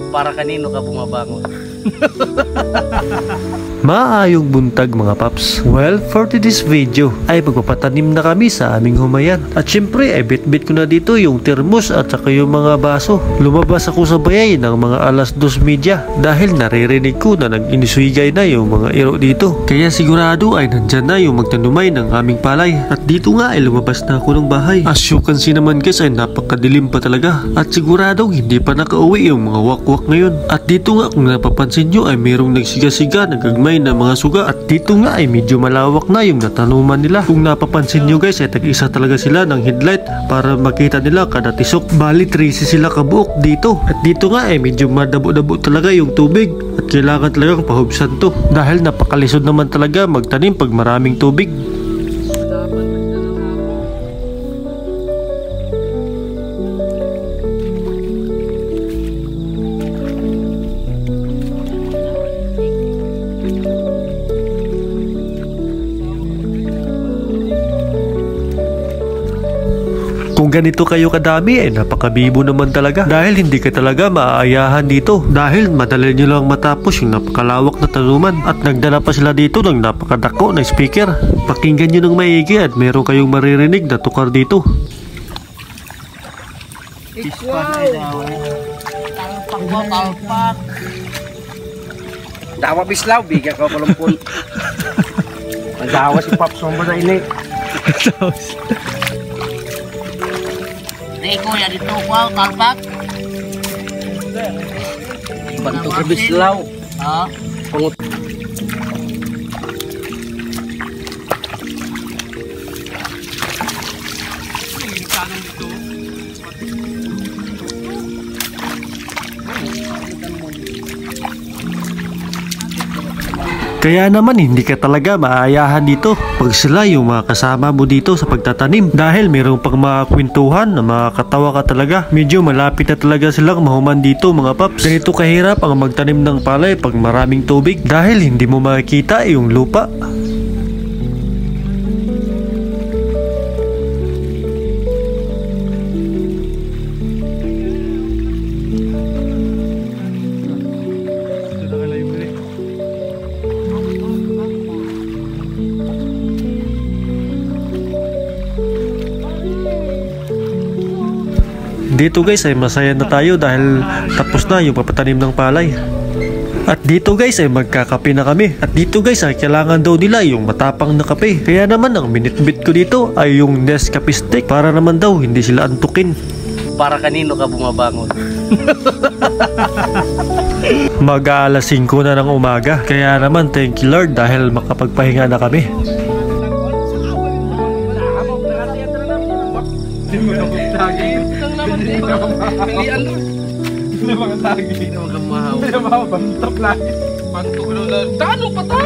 Para kanino ka bumabangon? Maayong buntag mga paps. Well, for today's video ay magpapatanim na kami sa aming humayan. At syempre ay bit-bit ko na dito yung termos at saka yung mga baso. Lumabas ako sa bayay ng mga alas 2:30 dahil naririnig ko na nag-iniswigay na yung mga iro dito. Kaya sigurado ay nandyan na yung magtanumay ng aming palay. At dito nga ay lumabas na ako ng bahay. As you can see naman guys ay napakadilim pa talaga. At siguradong hindi pa nakauwi yung mga wakwak ngayon. At dito nga kung napapansin nyo ay mayroong nagsiga-siga, nagagmay na mga suga. At dito nga ay medyo malawak na yung natanuman nila. Kung napapansin nyo guys ay tag-isa talaga sila ng headlight para makita nila kada tisok. Bali 13 sila kabuok dito. At dito nga ay medyo madabo-dabo talaga yung tubig. At kailangan talagang pahubsan to. Dahil napakalisod naman talaga magtanim pag maraming tubig. Kung ganito kayo kadami ay napakabibo naman talaga dahil hindi ka talaga maaayahan dito dahil madali nyo lang matapos yung napakalawak na tanuman at nagdala pa sila dito ng napakadako na speaker. Pakinggan nyo ng maigi at meron kayong maririnig na tukar dito. Talpak. Dawa bislaw, bigyan ka palumpun. Nagawa si Pops mo na ini. Reko ya dito ko talpak. Bantu ka bislaw. Ha? Pangut. Kaya naman hindi ka talaga maayahan dito pag sila yung mga kasama mo dito sa pagtatanim dahil mayroong pang mga kwentuhan na makakatawa ka talaga. Medyo malapit na talaga silang mahuman dito mga paps. Ganito kahirap ang magtanim ng palay pag maraming tubig dahil hindi mo makikita yung lupa. Dito guys ay masaya na tayo dahil tapos na yung papatanim ng palay. At dito guys ay magkakape na kami. At dito guys ay kailangan daw nila yung matapang na kape. Kaya naman ang minitbit ko dito ay yung Nescafe stick para naman daw hindi sila antukin. Para kanino ka bumabangon? Mag-aalas 5 na ng umaga. Kaya naman thank you Lord dahil makapagpahinga na kami. Pilihan mo. Hindi mga tagi. Hindi mga mahaw. Hindi mga bantok lagi. Bantok lang. Tano pa ta?